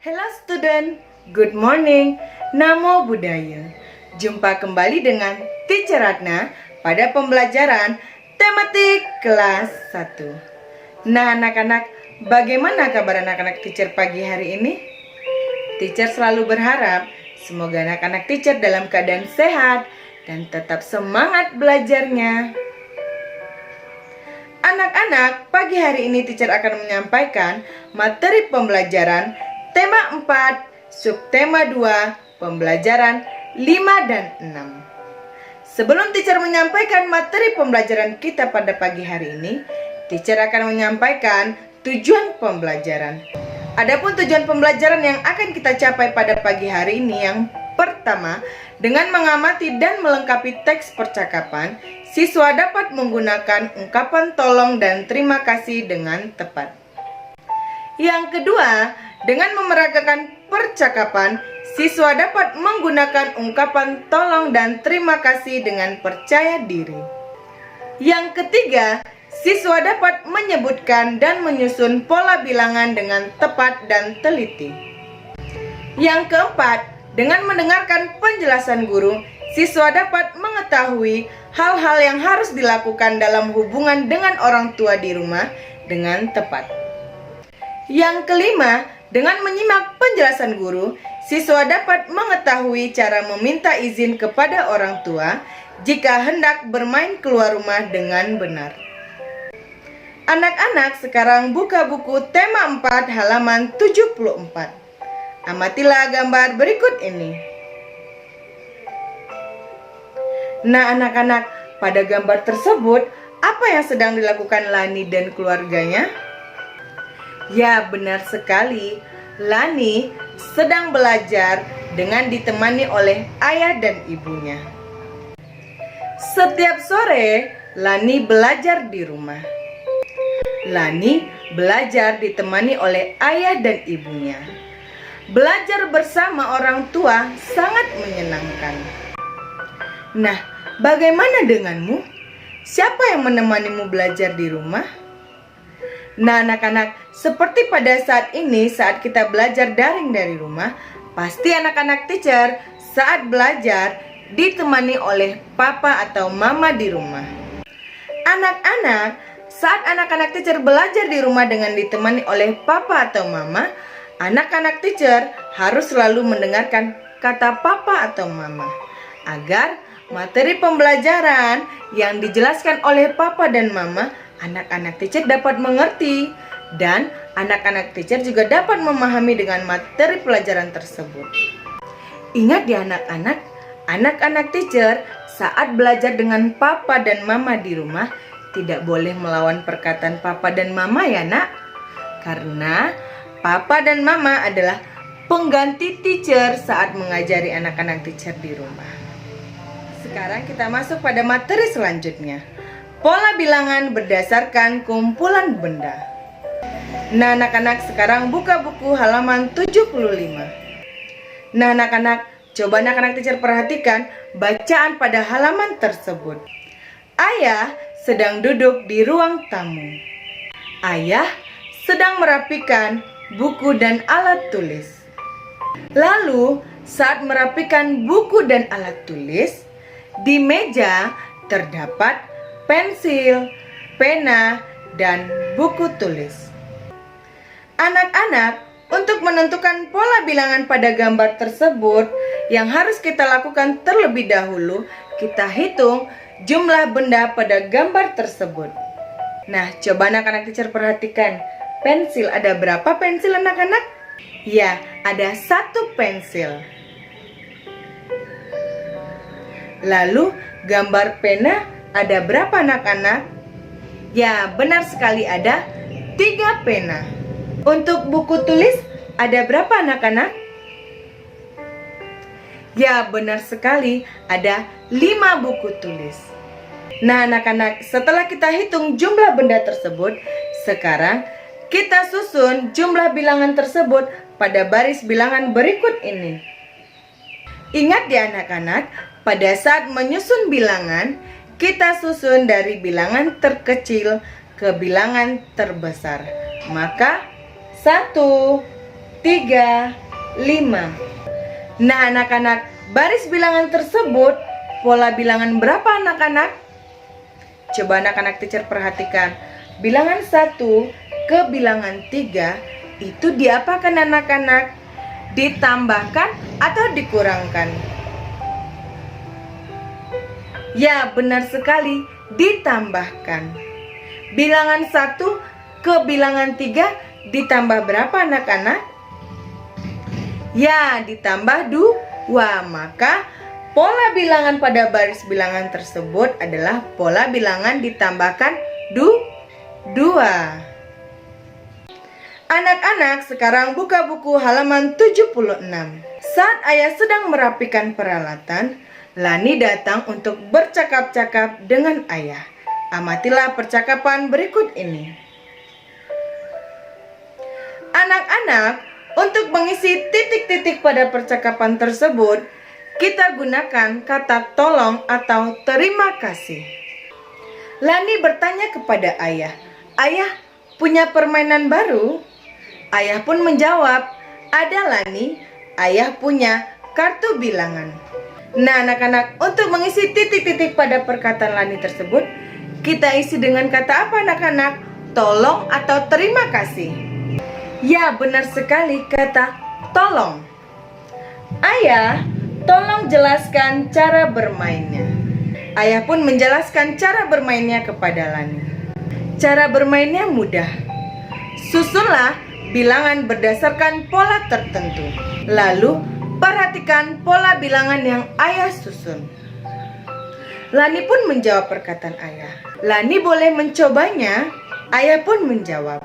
Hello student, good morning, Namo Buddhaya. Jumpa kembali dengan Teacher Ratna pada pembelajaran tematik kelas 1. Nah anak-anak, bagaimana kabar anak-anak teacher pagi hari ini? Teacher selalu berharap semoga anak-anak teacher dalam keadaan sehat dan tetap semangat belajarnya. Anak-anak, pagi hari ini teacher akan menyampaikan materi pembelajaran tema 4, subtema 2, pembelajaran 5 dan 6. Sebelum teacher menyampaikan materi pembelajaran kita pada pagi hari ini, teacher akan menyampaikan tujuan pembelajaran. Adapun tujuan pembelajaran yang akan kita capai pada pagi hari ini yang pertama, dengan mengamati dan melengkapi teks percakapan, siswa dapat menggunakan ungkapan tolong dan terima kasih dengan tepat. Yang kedua, dengan memeragakan percakapan, siswa dapat menggunakan ungkapan tolong dan terima kasih dengan percaya diri. Yang ketiga, siswa dapat menyebutkan dan menyusun pola bilangan dengan tepat dan teliti. Yang keempat, dengan mendengarkan penjelasan guru, siswa dapat mengetahui hal-hal yang harus dilakukan dalam hubungan dengan orang tua di rumah dengan tepat. Yang kelima, dengan menyimak penjelasan guru, siswa dapat mengetahui cara meminta izin kepada orang tua jika hendak bermain keluar rumah dengan benar. Anak-anak sekarang buka buku tema 4 halaman 74. Amatilah gambar berikut ini. Nah anak-anak, pada gambar tersebut, apa yang sedang dilakukan Lani dan keluarganya? Ya, benar sekali. Lani sedang belajar dengan ditemani oleh ayah dan ibunya. Setiap sore, Lani belajar di rumah. Lani belajar ditemani oleh ayah dan ibunya. Belajar bersama orang tua sangat menyenangkan. Nah, bagaimana denganmu? Siapa yang menemanimu belajar di rumah? Nah anak-anak, seperti pada saat ini saat kita belajar daring dari rumah, pasti anak-anak teacher saat belajar ditemani oleh papa atau mama di rumah. Anak-anak, saat anak-anak teacher belajar di rumah dengan ditemani oleh papa atau mama, anak-anak teacher harus selalu mendengarkan kata papa atau mama agar materi pembelajaran yang dijelaskan oleh papa dan mama anak-anak teacher dapat mengerti dan anak-anak teacher juga dapat memahami dengan materi pelajaran tersebut. Ingat ya anak-anak, anak-anak teacher saat belajar dengan papa dan mama di rumah tidak boleh melawan perkataan papa dan mama ya nak. Karena papa dan mama adalah pengganti teacher saat mengajari anak-anak teacher di rumah. Sekarang kita masuk pada materi selanjutnya. Pola bilangan berdasarkan kumpulan benda. Nah anak-anak, sekarang buka buku halaman 75. Nah anak-anak, coba anak-anak teacher perhatikan bacaan pada halaman tersebut. Ayah sedang duduk di ruang tamu. Ayah sedang merapikan buku dan alat tulis. Lalu saat merapikan buku dan alat tulis, di meja terdapat pensil, pena, dan buku tulis. Anak-anak, untuk menentukan pola bilangan pada gambar tersebut, yang harus kita lakukan terlebih dahulu, kita hitung jumlah benda pada gambar tersebut. Nah, coba anak-anak teacher perhatikan, pensil ada berapa pensil anak-anak? Ya, ada 1 pensil. Lalu, gambar pena ada berapa anak-anak? Ya, benar sekali ada 3 pena. Untuk buku tulis ada berapa anak-anak? Ya, benar sekali ada 5 buku tulis. Nah anak-anak, setelah kita hitung jumlah benda tersebut, sekarang kita susun jumlah bilangan tersebut pada baris bilangan berikut ini. Ingat ya anak-anak, pada saat menyusun bilangan, kita susun dari bilangan terkecil ke bilangan terbesar. Maka 1, 3, 5. Nah anak-anak, baris bilangan tersebut pola bilangan berapa anak-anak? Coba anak-anak teacher perhatikan. Bilangan 1 ke bilangan 3 itu diapakan anak-anak? Ditambahkan atau dikurangkan? Ya, benar sekali, ditambahkan. Bilangan 1 ke bilangan 3 ditambah berapa anak-anak? Ya, ditambah 2. Maka pola bilangan pada baris bilangan tersebut adalah pola bilangan ditambahkan 2. Anak-anak sekarang buka buku halaman 76. Saat ayah sedang merapikan peralatan, Lani datang untuk bercakap-cakap dengan ayah. Amatilah percakapan berikut ini. Anak-anak, untuk mengisi titik-titik pada percakapan tersebut, kita gunakan kata tolong atau terima kasih. Lani bertanya kepada ayah, "Ayah, punya permainan baru?" Ayah pun menjawab, "Ada Lani, ayah punya kartu bilangan." Nah anak-anak, untuk mengisi titik-titik pada perkataan Lani tersebut, kita isi dengan kata apa anak-anak? Tolong atau terima kasih? Ya, benar sekali, kata tolong. Ayah, tolong jelaskan cara bermainnya. Ayah pun menjelaskan cara bermainnya kepada Lani. Cara bermainnya mudah. Susunlah bilangan berdasarkan pola tertentu. Lalu perhatikan pola bilangan yang ayah susun. Lani pun menjawab perkataan ayah. Lani boleh mencobanya? Ayah pun menjawab,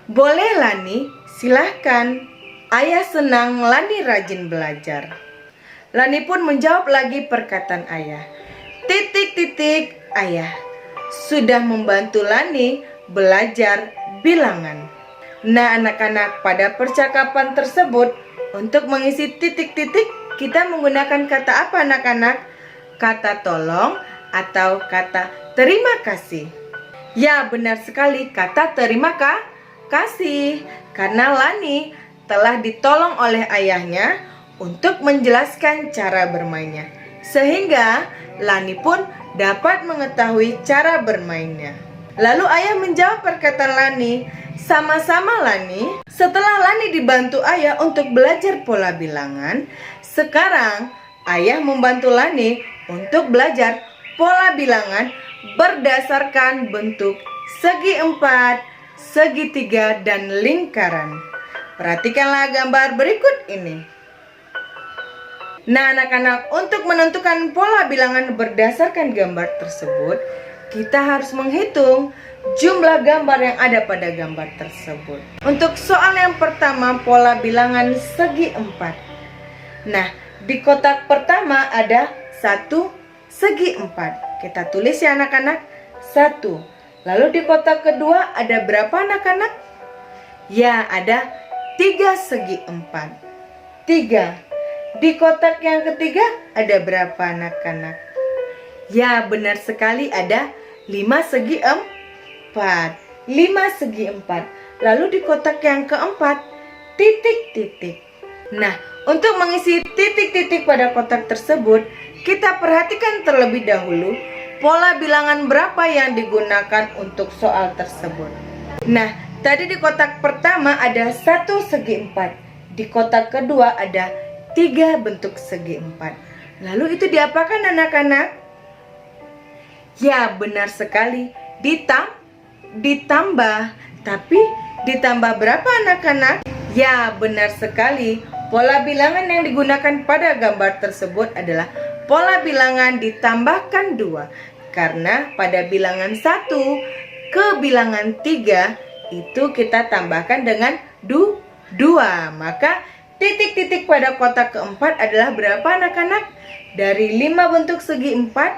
"Boleh Lani, silahkan." Ayah senang Lani rajin belajar. Lani pun menjawab lagi perkataan ayah. Titik-titik ayah sudah membantu Lani belajar bilangan. Nah anak-anak, pada percakapan tersebut untuk mengisi titik-titik kita menggunakan kata apa anak-anak? Kata tolong atau kata terima kasih? Ya, benar sekali, kata terima kasih. Karena Lani telah ditolong oleh ayahnya untuk menjelaskan cara bermainnya, sehingga Lani pun dapat mengetahui cara bermainnya. Lalu ayah menjawab perkataan Lani, "Sama-sama Lani." Setelah Lani dibantu ayah untuk belajar pola bilangan, sekarang ayah membantu Lani untuk belajar pola bilangan berdasarkan bentuk segi 4, segitiga, dan lingkaran. Perhatikanlah gambar berikut ini. Nah anak-anak, untuk menentukan pola bilangan berdasarkan gambar tersebut, kita harus menghitung jumlah gambar yang ada pada gambar tersebut. Untuk soal yang pertama, pola bilangan segi 4. Nah, di kotak pertama ada 1 segi 4. Kita tulis ya anak-anak, 1. Lalu di kotak kedua ada berapa anak-anak? Ya, ada 3 segi 4. 3. Di kotak yang ketiga ada berapa anak-anak? Ya, benar sekali, ada 5 segi 4. 5 segi 4. Lalu di kotak yang keempat, titik-titik. Nah, untuk mengisi titik-titik pada kotak tersebut, kita perhatikan terlebih dahulu pola bilangan berapa yang digunakan untuk soal tersebut. Nah, tadi di kotak pertama ada 1 segi 4. Di kotak kedua ada 3 bentuk segi 4. Lalu itu diapakan anak-anak? Ya, benar sekali, ditambah. Tapi ditambah berapa anak-anak? Ya, benar sekali, pola bilangan yang digunakan pada gambar tersebut adalah pola bilangan ditambahkan 2. Karena pada bilangan 1 ke bilangan 3 itu kita tambahkan dengan 2. Maka titik-titik pada kotak keempat adalah berapa anak-anak? Dari 5 bentuk segi 4,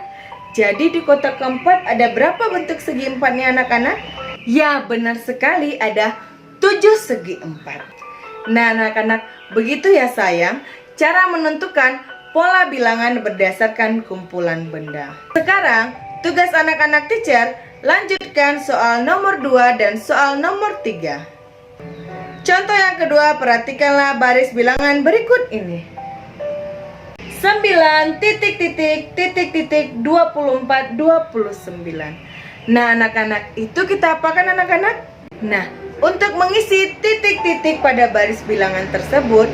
jadi di kotak keempat ada berapa bentuk segi 4-nya anak-anak? Ya, benar sekali, ada 7 segi 4. Nah anak-anak, begitu ya sayang, cara menentukan pola bilangan berdasarkan kumpulan benda. Sekarang, tugas anak-anak teacher lanjutkan soal nomor 2 dan soal nomor 3. Contoh yang kedua, perhatikanlah baris bilangan berikut ini. 9 titik titik titik titik 24 29. Nah anak-anak, itu kita apakan anak-anak? Nah, untuk mengisi titik-titik pada baris bilangan tersebut,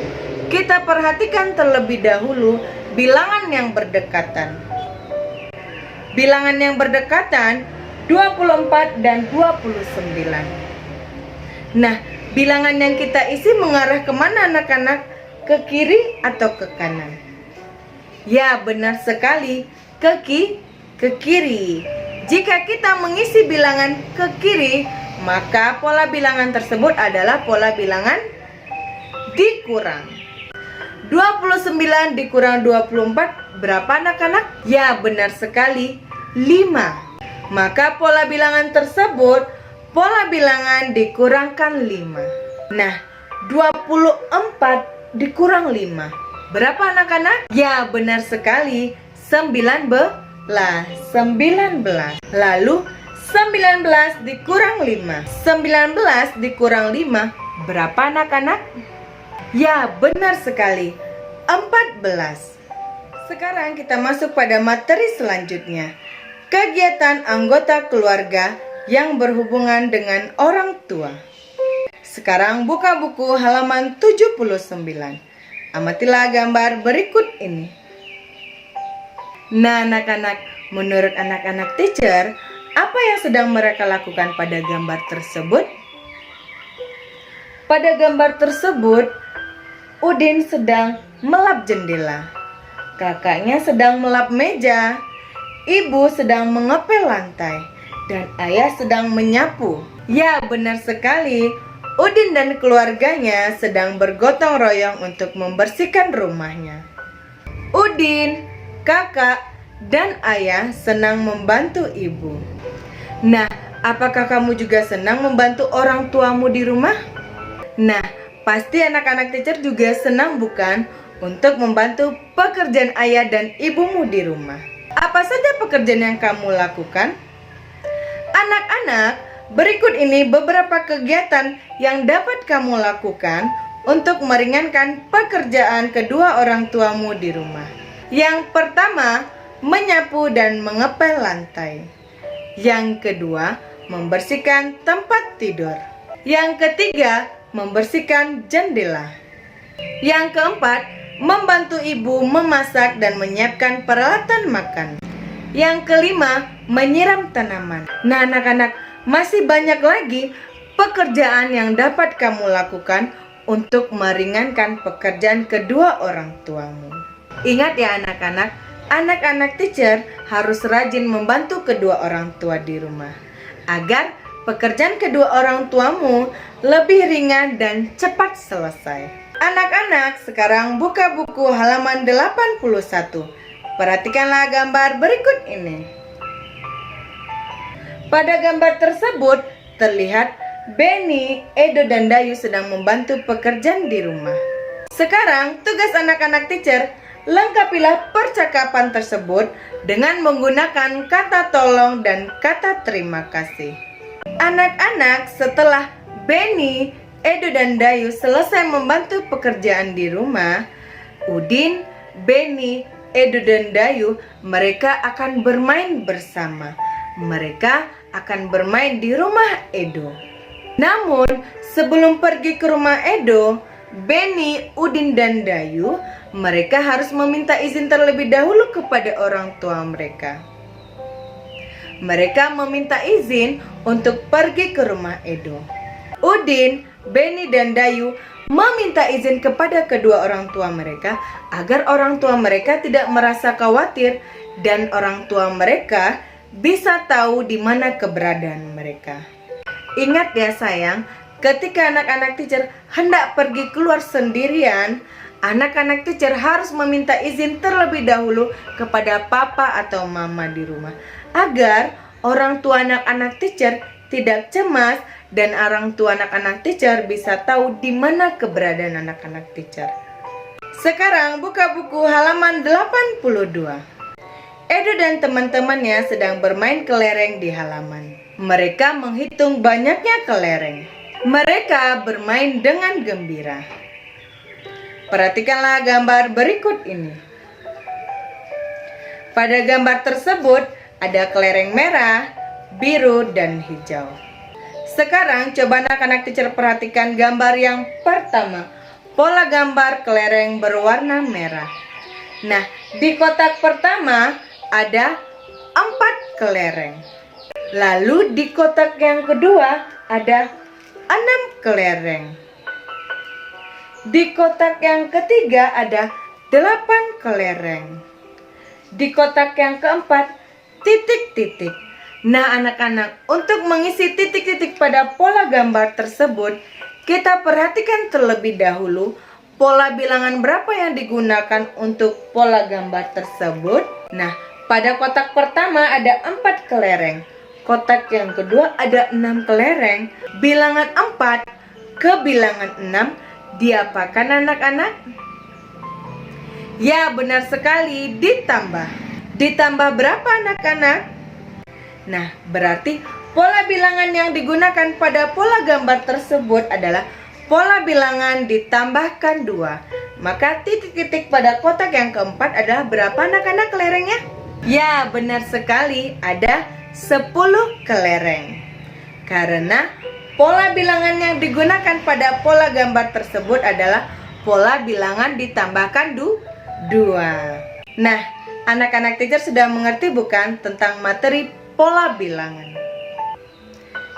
kita perhatikan terlebih dahulu bilangan yang berdekatan. Bilangan yang berdekatan 24 dan 29. Nah, bilangan yang kita isi mengarah kemana anak-anak? Ke kiri atau ke kanan? Ya, benar sekali, ke kiri. Jika kita mengisi bilangan ke kiri, maka pola bilangan tersebut adalah pola bilangan dikurang. 29 dikurang 24 berapa anak-anak? Ya, benar sekali, 5. Maka pola bilangan tersebut pola bilangan dikurangkan 5. Nah, 24 dikurang 5 berapa anak-anak? Ya, benar sekali, 19. Lalu 19 dikurang 5. 19 dikurang 5 berapa anak-anak? Ya, benar sekali, 14. Sekarang kita masuk pada materi selanjutnya. Kegiatan anggota keluarga yang berhubungan dengan orang tua. Sekarang buka buku halaman 79. Amatilah gambar berikut ini. Nah anak-anak, menurut anak-anak teacher, apa yang sedang mereka lakukan pada gambar tersebut? Pada gambar tersebut, Udin sedang melap jendela, kakaknya sedang melap meja, ibu sedang mengepel lantai, dan ayah sedang menyapu. Ya, benar sekali, Udin dan keluarganya sedang bergotong royong untuk membersihkan rumahnya. Udin, kakak, dan ayah senang membantu ibu. Nah, apakah kamu juga senang membantu orang tuamu di rumah? Nah, pasti anak-anak teacher juga senang bukan untuk membantu pekerjaan ayah dan ibumu di rumah. Apa saja pekerjaan yang kamu lakukan? Anak-anak, berikut ini beberapa kegiatan yang dapat kamu lakukan untuk meringankan pekerjaan kedua orang tuamu di rumah. Yang pertama, menyapu dan mengepel lantai. Yang kedua, membersihkan tempat tidur. Yang ketiga, membersihkan jendela. Yang keempat, membantu ibu memasak dan menyiapkan peralatan makan. Yang kelima, menyiram tanaman. Nah anak-anak, masih banyak lagi pekerjaan yang dapat kamu lakukan untuk meringankan pekerjaan kedua orang tuamu. Ingat ya anak-anak, anak-anak teacher harus rajin membantu kedua orang tua di rumah, agar pekerjaan kedua orang tuamu lebih ringan dan cepat selesai. Anak-anak, sekarang buka buku halaman 81. Perhatikanlah gambar berikut ini. Pada gambar tersebut terlihat Benny, Edo, dan Dayu sedang membantu pekerjaan di rumah. Sekarang tugas anak-anak teacher, lengkapilah percakapan tersebut dengan menggunakan kata tolong dan kata terima kasih. Anak-anak, setelah Benny, Edo, dan Dayu selesai membantu pekerjaan di rumah, Udin, Benny, Edo, dan Dayu mereka akan bermain bersama. Mereka akan bermain di rumah Edo. Namun sebelum pergi ke rumah Edo, Benny, Udin, dan Dayu mereka harus meminta izin terlebih dahulu kepada orang tua mereka. Mereka meminta izin untuk pergi ke rumah Edo. Udin, Benny, dan Dayu meminta izin kepada kedua orang tua mereka agar orang tua mereka tidak merasa khawatir dan orang tua mereka bisa tahu di mana keberadaan mereka. Ingat ya sayang, ketika anak-anak teacher hendak pergi keluar sendirian, anak-anak teacher harus meminta izin terlebih dahulu kepada papa atau mama di rumah, agar orang tua anak-anak teacher tidak cemas dan orang tua anak-anak teacher bisa tahu di mana keberadaan anak-anak teacher. Sekarang buka buku halaman 82. Edo dan teman-temannya sedang bermain kelereng di halaman. Mereka menghitung banyaknya kelereng. Mereka bermain dengan gembira. Perhatikanlah gambar berikut ini. Pada gambar tersebut ada kelereng merah, biru, dan hijau. Sekarang coba anak-anak teacher perhatikan gambar yang pertama. Pola gambar kelereng berwarna merah. Nah, di kotak pertama ada 4 kelereng. Lalu di kotak yang kedua ada 6 kelereng. Di kotak yang ketiga ada 8 kelereng. Di kotak yang keempat titik-titik. Nah anak-anak, untuk mengisi titik-titik pada pola gambar tersebut, kita perhatikan terlebih dahulu pola bilangan berapa yang digunakan untuk pola gambar tersebut. Nah, pada kotak pertama ada 4 kelereng. Kotak yang kedua ada 6 kelereng. Bilangan 4 ke bilangan 6 diapakan anak-anak? Ya, benar sekali, ditambah. Ditambah berapa anak-anak? Nah, berarti pola bilangan yang digunakan pada pola gambar tersebut adalah pola bilangan ditambahkan 2. Maka titik-titik pada kotak yang keempat adalah berapa anak-anak kelerengnya? Ya, benar sekali, ada 10 kelereng. Karena pola bilangan yang digunakan pada pola gambar tersebut adalah pola bilangan ditambahkan 2. Nah, anak-anak teacher sudah mengerti bukan tentang materi pola bilangan?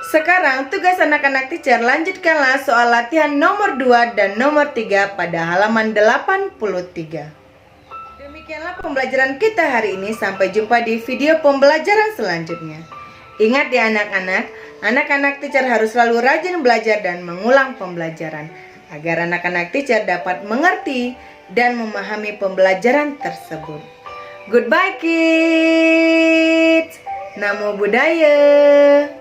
Sekarang tugas anak-anak teacher, lanjutkanlah soal latihan nomor 2 dan nomor 3 pada halaman 83. Demikianlah pembelajaran kita hari ini. Sampai jumpa di video pembelajaran selanjutnya. Ingat ya anak-anak, anak-anak teacher harus selalu rajin belajar dan mengulang pembelajaran agar anak-anak teacher dapat mengerti dan memahami pembelajaran tersebut. Goodbye kids. Namo Buddhaya.